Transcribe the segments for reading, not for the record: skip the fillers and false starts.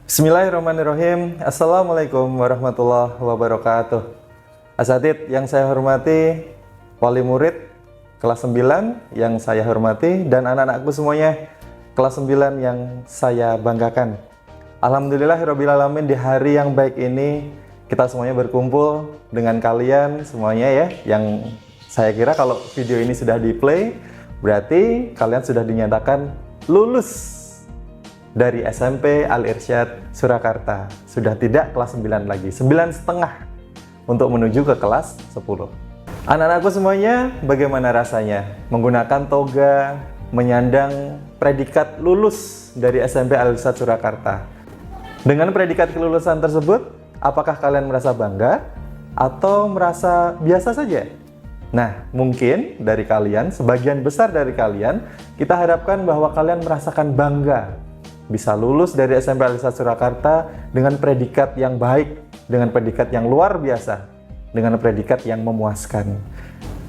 Bismillahirrahmanirrahim. Assalamualaikum warahmatullahi wabarakatuh. Asatidz yang saya hormati, wali murid kelas 9 yang saya hormati, dan anak-anakku semuanya kelas 9 yang saya banggakan. Alhamdulillahirrabbilalamin, di hari yang baik ini kita semuanya berkumpul dengan kalian semuanya ya, yang saya kira kalau video ini sudah di play berarti kalian sudah dinyatakan lulus dari SMP Al-Irsyad Surakarta. Sudah tidak kelas 9 lagi, 9,5 untuk menuju ke kelas 10. Anak-anakku semuanya, bagaimana rasanya menggunakan toga, menyandang predikat lulus dari SMP Al-Irsyad Surakarta? Dengan predikat kelulusan tersebut, apakah kalian merasa bangga atau merasa biasa saja? Nah, mungkin dari kalian, sebagian besar dari kalian, kita harapkan bahwa kalian merasakan bangga bisa lulus dari SMP Al-Irsyad Surakarta dengan predikat yang baik, dengan predikat yang luar biasa, dengan predikat yang memuaskan.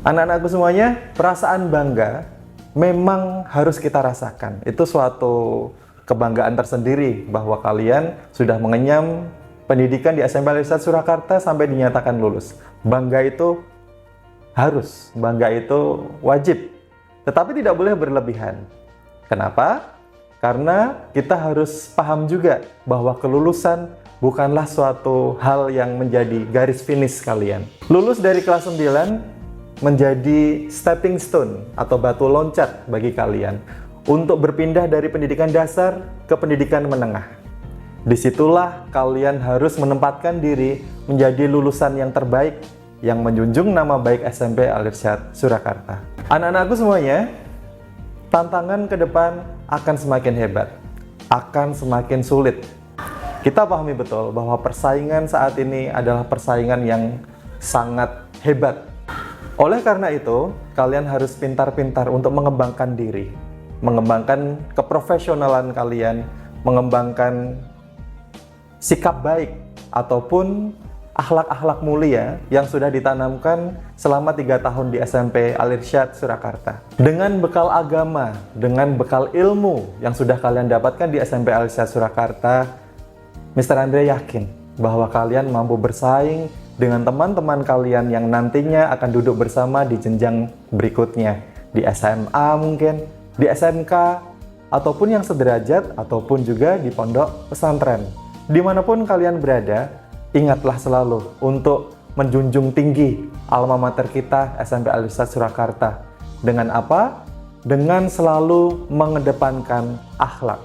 Anak-anakku semuanya, perasaan bangga memang harus kita rasakan. Itu suatu kebanggaan tersendiri bahwa kalian sudah mengenyam pendidikan di SMP Al-Irsyad Surakarta sampai dinyatakan lulus. Bangga itu harus, bangga itu wajib, tetapi tidak boleh berlebihan. Kenapa? Karena kita harus paham juga bahwa kelulusan bukanlah suatu hal yang menjadi garis finish kalian. Lulus dari kelas 9 menjadi stepping stone atau batu loncat bagi kalian untuk berpindah dari pendidikan dasar ke pendidikan menengah. Disitulah kalian harus menempatkan diri menjadi lulusan yang terbaik yang menjunjung nama baik SMP Al-Irsyad Surakarta. Anak-anakku semuanya, tantangan ke depan akan semakin hebat, akan semakin sulit. Kita pahami betul bahwa persaingan saat ini adalah persaingan yang sangat hebat. Oleh karena itu, kalian harus pintar-pintar untuk mengembangkan diri, mengembangkan keprofesionalan kalian, mengembangkan sikap baik ataupun akhlak-akhlak mulia yang sudah ditanamkan selama 3 tahun di SMP Al-Irsyad Surakarta. Dengan bekal agama, dengan bekal ilmu yang sudah kalian dapatkan di SMP Al-Irsyad Surakarta, Mr. Andre yakin bahwa kalian mampu bersaing dengan teman-teman kalian yang nantinya akan duduk bersama di jenjang berikutnya, di SMA mungkin, di SMK, ataupun yang sederajat, ataupun juga di pondok pesantren. Dimanapun kalian berada, ingatlah selalu untuk menjunjung tinggi alma mater kita SMP Al-Irsyad Surakarta. Dengan apa? Dengan selalu mengedepankan akhlak.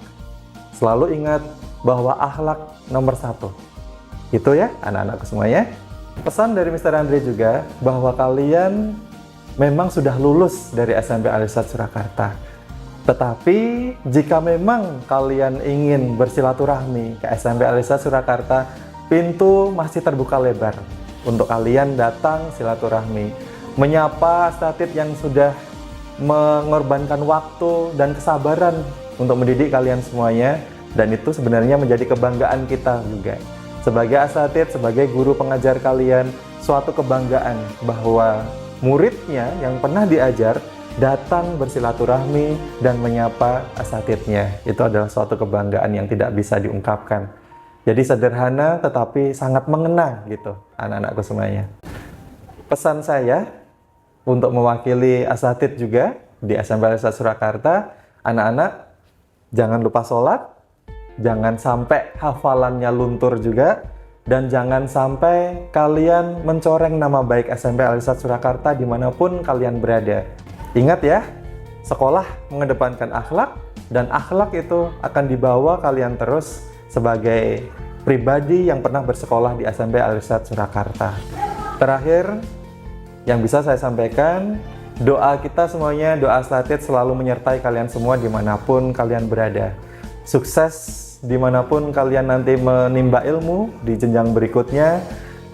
Selalu ingat bahwa akhlak nomor 1. Itu ya anak-anakku semuanya. Pesan dari Mr. Andre juga bahwa kalian memang sudah lulus dari SMP Al-Irsyad Surakarta. Tetapi jika memang kalian ingin bersilaturahmi ke SMP Al-Irsyad Surakarta, pintu masih terbuka lebar untuk kalian datang silaturahmi, menyapa asatidz yang sudah mengorbankan waktu dan kesabaran untuk mendidik kalian semuanya, dan itu sebenarnya menjadi kebanggaan kita juga. Sebagai asatidz, sebagai guru pengajar kalian, suatu kebanggaan bahwa muridnya yang pernah diajar datang bersilaturahmi dan menyapa asatidznya. Itu adalah suatu kebanggaan yang tidak bisa diungkapkan. Jadi sederhana tetapi sangat mengena gitu anak-anakku semuanya. Pesan saya untuk mewakili asatidz juga di SMP Al-Irsyad Surakarta, anak-anak jangan lupa sholat, jangan sampai hafalannya luntur juga, dan jangan sampai kalian mencoreng nama baik SMP Al-Irsyad Surakarta dimanapun kalian berada. Ingat ya, sekolah mengedepankan akhlak, dan akhlak itu akan dibawa kalian terus sebagai pribadi yang pernah bersekolah di SMP Al-Irsyad Surakarta. Terakhir, yang bisa saya sampaikan, doa kita semuanya, doa asatidz selalu menyertai kalian semua dimanapun kalian berada. Sukses dimanapun kalian nanti menimba ilmu di jenjang berikutnya,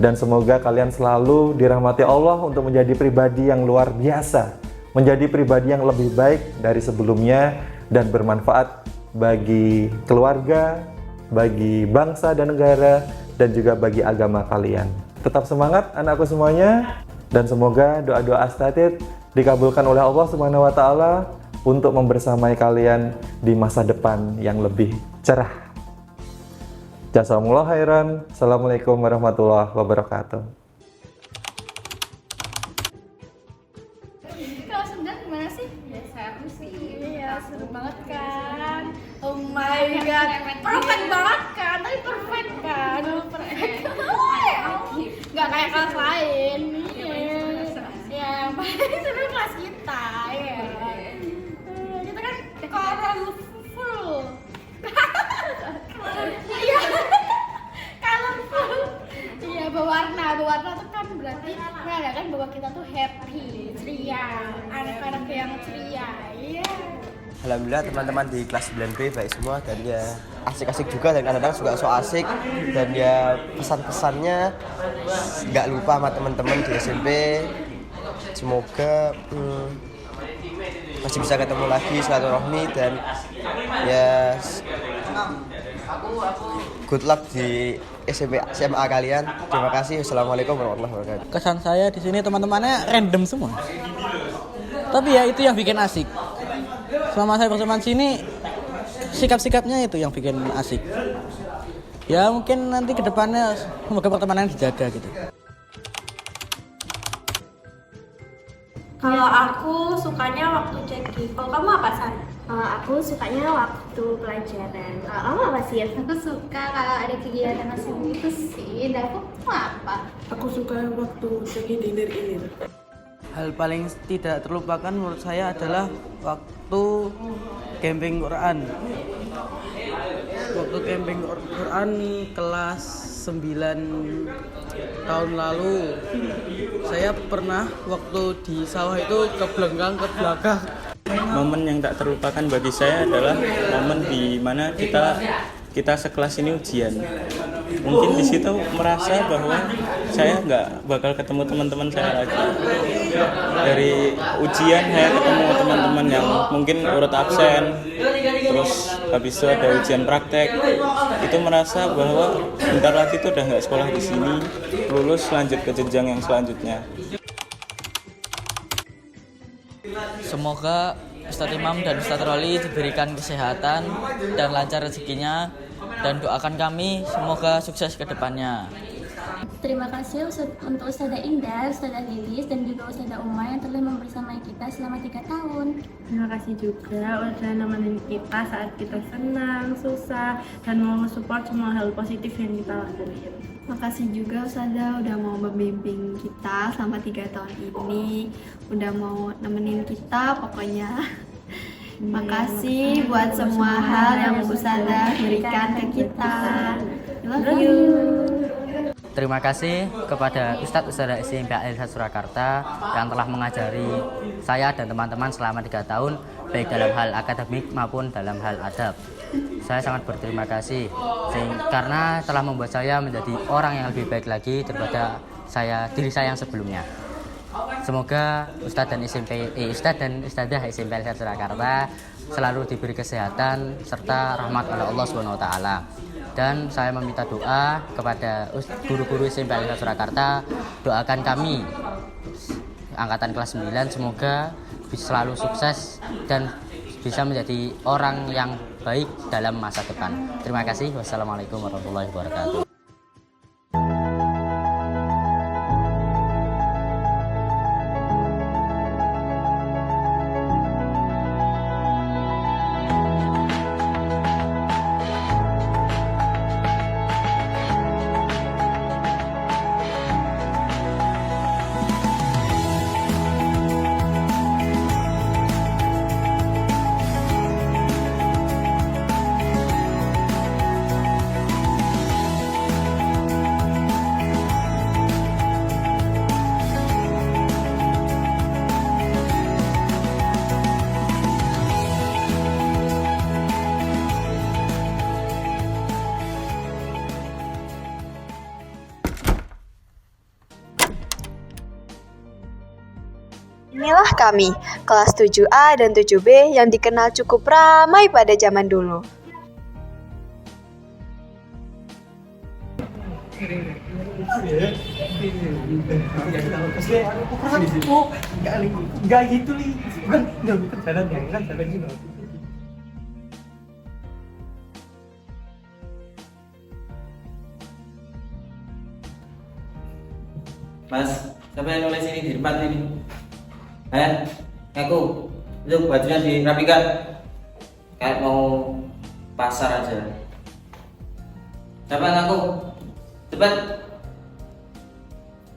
dan semoga kalian selalu dirahmati Allah untuk menjadi pribadi yang luar biasa, menjadi pribadi yang lebih baik dari sebelumnya, dan bermanfaat bagi keluarga, bagi bangsa dan negara, dan juga bagi agama kalian. Tetap semangat anakku semuanya, dan semoga doa-doa asatidz dikabulkan oleh Allah Subhanahu wa Ta'ala untuk membersamai kalian di masa depan yang lebih cerah. Jazakumullah khairan. Assalamualaikum warahmatullahi wabarakatuh. Kelas 9 gimana sih? Ya seru sih. Iya, seru banget kan. Oh my god, perfect banget kan? Tapi perfect kan? Perfect. Gak kayak kelas lain. Iya. Ya, paling seru kelas kita ya. Kita kan colorful. Iya. Colorful. Iya, berwarna tuh kan berarti menandakan bahwa kita tuh happy, ceria, anak-anak yang ceria. Iya. Alhamdulillah teman-teman di kelas 9B baik semua dan ya asik-asik juga dan kadang-kadang juga so asik dan ya pesan-pesannya nggak lupa sama teman-teman di SMP. Semoga masih bisa ketemu lagi silaturahmi dan ya good luck di SMP SMA kalian. Terima kasih. Wassalamualaikum warahmatullahi wabarakatuh. Kesan saya di sini teman-temannya random semua. Tapi ya itu yang bikin asik. Selama saya bersama sini sikap-sikapnya itu yang bikin asik. Ya mungkin nanti ke depannya semoga pertemanan dijaga gitu. Kalau aku sukanya waktu check-in. Kalau kamu apa, San? Aku sukanya waktu pelajaran. Kalau kamu apa sih? Aku suka kalau ada kegiatan masih itu sih. Dan aku apa? Aku suka waktu check-in ilir-ilir. Hal paling tidak terlupakan menurut saya adalah waktu camping Quran. Waktu camping Quran kelas 9 tahun lalu, saya pernah waktu di sawah itu kebelenggang ke belakang. Momen yang tak terlupakan bagi saya adalah momen di mana kita sekelas ini ujian. Mungkin di situ merasa bahwa saya nggak bakal ketemu teman-teman saya lagi. Dari ujian saya ketemu teman-teman yang mungkin urut absen, terus habis itu ada ujian praktek. Itu merasa bahwa bentar lagi tuh udah nggak sekolah di sini, lulus lanjut ke jenjang yang selanjutnya. Semoga Ustadz Imam dan Ustadz Roli diberikan kesehatan dan lancar rezekinya, dan doakan kami semoga sukses ke depannya. Terima kasih untuk Ustazah Indah, Ustazah Lilis, dan juga Ustazah Uma yang telah membersamai kita selama 3 tahun. Terima kasih juga udah nemenin kita saat kita senang, susah, dan mau support semua hal positif yang kita lakuin. Makasih juga Ustazah udah mau membimbing kita selama 3 tahun ini, udah mau nemenin kita pokoknya. Makasih buat semua hal yang Ustazah berikan ke kita. Love you. Terima kasih kepada Ustadz SMP Al-Irsyad Surakarta yang telah mengajari saya dan teman-teman selama 3 tahun, baik dalam hal akademik maupun dalam hal adab. Saya sangat berterima kasih karena telah membuat saya menjadi orang yang lebih baik lagi daripada diri saya yang sebelumnya. Semoga Ustadz dan Ustadzah SMP Al-Irsyad Surakarta selalu diberi kesehatan serta rahmat oleh Allah SWT. Dan saya meminta doa kepada guru-guru SMP Al-Irsyad Surakarta, doakan kami angkatan kelas 9 semoga bisa selalu sukses dan bisa menjadi orang yang baik dalam masa depan. Terima kasih. Wassalamualaikum warahmatullahi wabarakatuh. Inilah kami, kelas 7A dan 7B yang dikenal cukup ramai pada zaman dulu. Enggak gitu, Li. Bukan jalan yang kan jalan gitu. Mas, siapa yang nulis ini di depan ini? Aku. Itu bajunya dirapikan. Kayak mau pasar aja. Siapa yang ngaku? Cepat.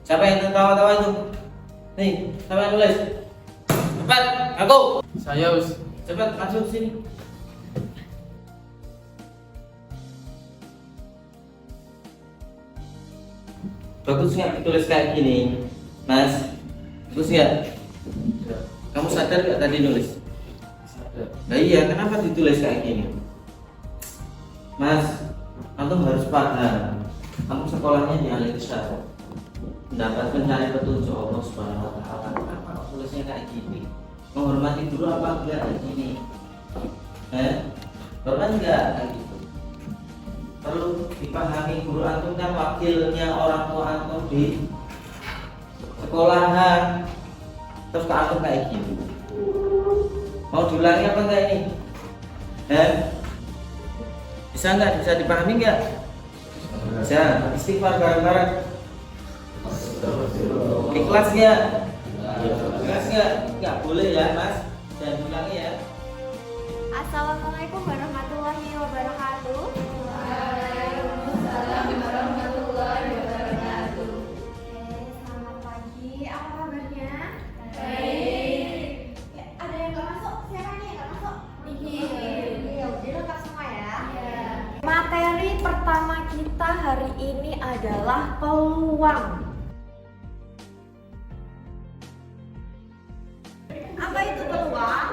Siapa yang tertawa-tawa itu? Nih, siapa yang nulis? Cepat, ngaku. Saya Us. Cepat masuk sini. Bagus nggak ditulis kayak gini, Mas? Bagus nggak? Kamu sadar nggak tadi nulis? Sadar. Nah iya, kenapa ditulis kayak gini? Mas, kamu harus paham. Kamu sekolahnya di Al-Irsad, mendapat mencari petunjuk Allah Subhanahu Wa Taala. Kenapa tulisnya kayak gini? Menghormati guru apa enggak kayak gini? Hormat enggak kayak gitu? Perlu dipahami, guru antum kan wakilnya orang tua antum di sekolahan. Terus ke antum kayak gini. Mau diulangi apa enggak ini? Bisa nggak? Bisa dipahami nggak? Bisa. Istighfar bareng-bareng. Ikhlas nggak? Ikhlas nggak? Nggak boleh ya, Mas. Jangan diulangi ya. Assalamualaikum warahmatullahi wabarakatuh. Waalaikumsalam warahmatullahi wabarakatuh. Selamat pagi, apa kabarnya? Baik. Ya, ada yang nggak masuk? Siapa nih yang nggak masuk? Iya, udah lengkap semua ya. Materi pertama kita hari ini adalah peluang. Apa itu peluang?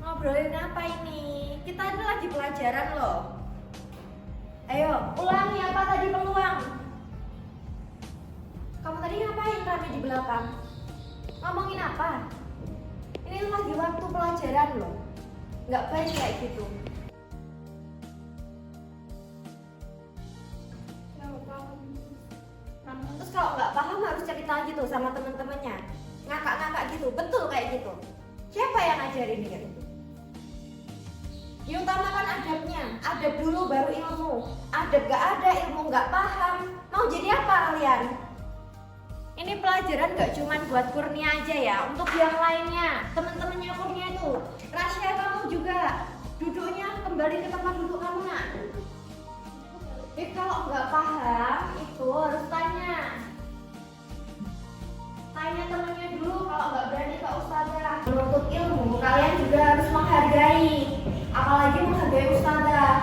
Ngobrolin apa ini? Kita ini lagi pelajaran loh. Ayo, ulangi apa tadi peluang? Kamu tadi ngapain rame di belakang? Ngomongin apa? Ini lagi waktu pelajaran loh. Nggak baik kayak gitu. Terus kalau nggak paham harus cerita gitu sama temen-temennya. Ngakak-ngakak gitu, betul kayak gitu. Siapa yang ngajarin gitu? Diutamakan adabnya, adab dulu baru ilmu. Adab gak ada, ilmu gak paham. Mau jadi apa kalian? Ini pelajaran gak cuman buat Kurnia aja ya, untuk yang lainnya. Teman-temannya Kurnia itu, Rasya kamu juga. Duduknya kembali ke tempat duduk kamu nak. Jadi kalau nggak paham itu harus tanya. Tanya temannya dulu, kalau nggak berani ke ustazah. Menuntut ilmu, kalian juga harus menghargai. Apalagi menghargai ustazah.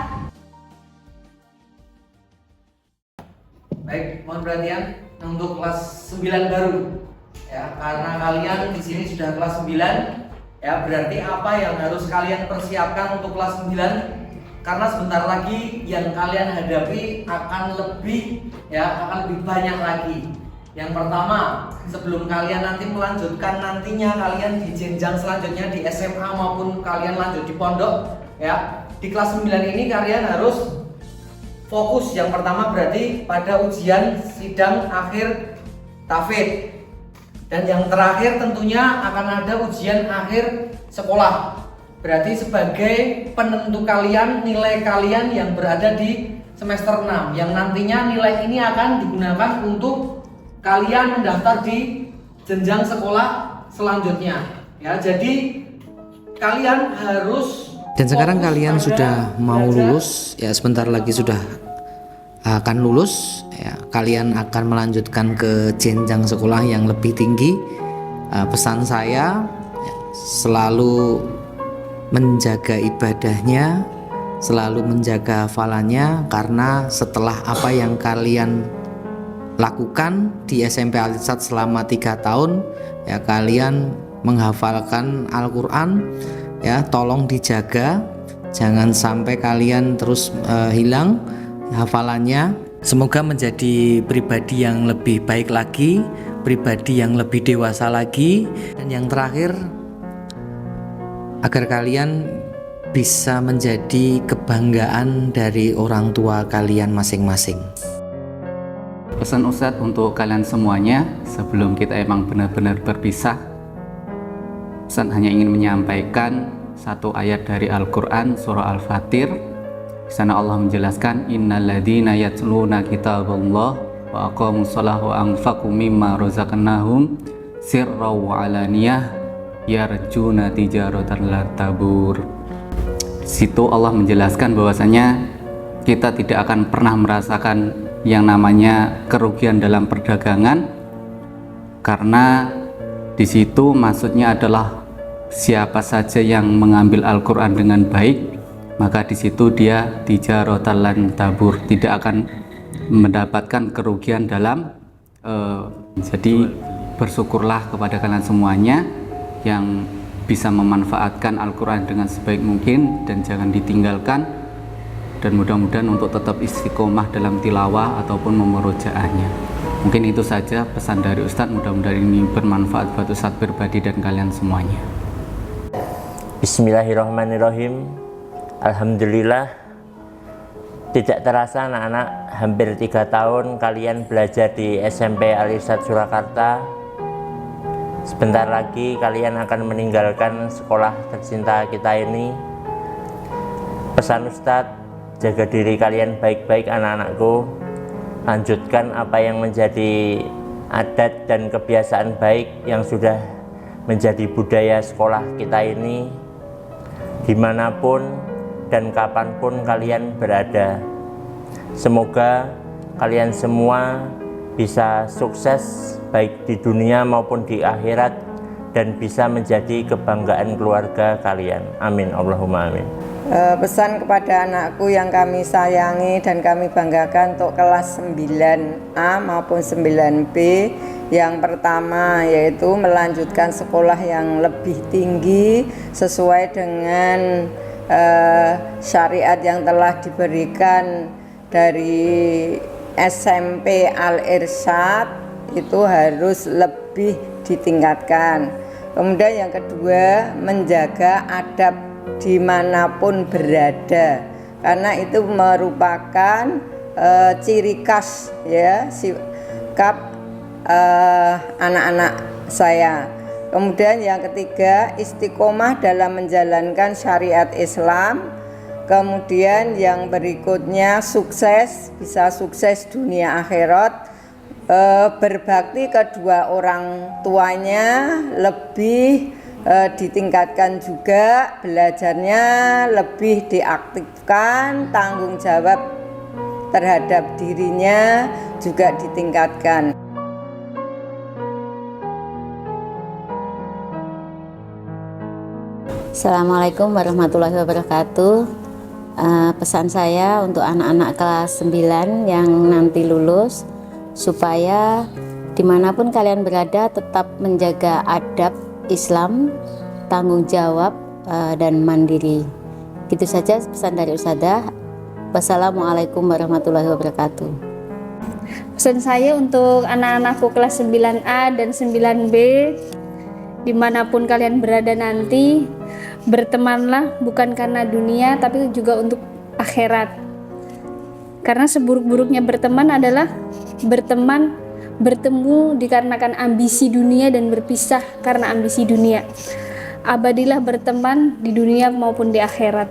Baik, mohon perhatian untuk kelas 9 baru. Ya, karena kalian di sini sudah kelas 9, ya berarti apa yang harus kalian persiapkan untuk kelas 9? Karena sebentar lagi yang kalian hadapi akan lebih banyak lagi. Yang pertama, sebelum kalian nanti melanjutkan nantinya kalian di jenjang selanjutnya di SMA maupun kalian lanjut di pondok, ya di kelas 9 ini kalian harus fokus. Yang pertama berarti pada ujian sidang akhir tafid, dan yang terakhir tentunya akan ada ujian akhir sekolah. Berarti sebagai penentu kalian nilai kalian yang berada di semester 6, yang nantinya nilai ini akan digunakan untuk kalian mendaftar di jenjang sekolah selanjutnya. Ya, jadi kalian harus. Dan sekarang kalian sudah mau lulus, ya sebentar lagi sudah akan lulus. Ya, kalian akan melanjutkan ke jenjang sekolah yang lebih tinggi. Pesan saya selalu menjaga ibadahnya, selalu menjaga hafalannya, karena setelah apa yang kalian lakukan di SMP Al-Irsad selama 3 tahun, ya kalian menghafalkan Al-Quran, ya tolong dijaga, jangan sampai kalian terus hilang hafalannya. Semoga menjadi pribadi yang lebih baik lagi, pribadi yang lebih dewasa lagi, dan yang terakhir agar kalian bisa menjadi kebanggaan dari orang tua kalian masing-masing. Pesan Ustadz untuk kalian semuanya, sebelum kita emang benar-benar berpisah, Ustaz hanya ingin menyampaikan satu ayat dari Al-Quran surah Al-Fatir. Di sana Allah menjelaskan, innalladzina yatluna kitaballah wa aqamus shalah wa anfaqu mimma razaqnahum sirra wa alaniyah yarjuna tijaratan la tabur. Situ Allah menjelaskan bahwasanya kita tidak akan pernah merasakan yang namanya kerugian dalam perdagangan, karena di situ maksudnya adalah siapa saja yang mengambil Al-Quran dengan baik, maka di situ dia tijaratan lan tabur, tidak akan mendapatkan kerugian dalam jadi bersyukurlah kepada kalian semuanya yang bisa memanfaatkan Al-Quran dengan sebaik mungkin dan jangan ditinggalkan, dan mudah-mudahan untuk tetap istiqomah dalam tilawah ataupun memurojaahnya. Mungkin itu saja pesan dari Ustadz, mudah-mudahan ini bermanfaat buat Ustadz pribadi dan kalian semuanya. Bismillahirrahmanirrahim. Alhamdulillah, tidak terasa anak-anak hampir 3 tahun kalian belajar di SMP Al-Irsyad Surakarta. Sebentar lagi kalian akan meninggalkan sekolah tercinta kita ini. Pesan Ustadz, jaga diri kalian baik-baik anak-anakku. Lanjutkan apa yang menjadi adat dan kebiasaan baik yang sudah menjadi budaya sekolah kita ini, dimanapun dan kapanpun kalian berada. Semoga kalian semua bisa sukses baik di dunia maupun di akhirat dan bisa menjadi kebanggaan keluarga kalian. Amin, Allahumma amin. Pesan kepada anakku yang kami sayangi dan kami banggakan untuk kelas 9A maupun 9B. Yang pertama yaitu melanjutkan sekolah yang lebih tinggi sesuai dengan syariat yang telah diberikan dari SMP Al-Irsyad, itu harus lebih ditingkatkan. Kemudian yang kedua, menjaga adab dimanapun berada, karena itu merupakan ciri khas ya sikap anak-anak saya. Kemudian yang ketiga, istiqomah dalam menjalankan syariat Islam. Kemudian yang berikutnya, sukses, bisa sukses dunia akhirat, berbakti kedua orang tuanya lebih ditingkatkan juga, belajarnya lebih diaktifkan, tanggung jawab terhadap dirinya juga ditingkatkan. Assalamualaikum warahmatullahi wabarakatuh. Pesan saya untuk anak-anak kelas 9 yang nanti lulus, supaya dimanapun kalian berada tetap menjaga adab Islam, tanggung jawab dan mandiri. Gitu saja pesan dari Ustadzah. Wassalamualaikum warahmatullahi wabarakatuh. Pesan saya untuk anak-anakku kelas 9A dan 9B, dimanapun kalian berada nanti, bertemanlah bukan karena dunia tapi juga untuk akhirat. Karena seburuk-buruknya berteman adalah bertemu dikarenakan ambisi dunia dan berpisah karena ambisi dunia. Abadilah berteman di dunia maupun di akhirat.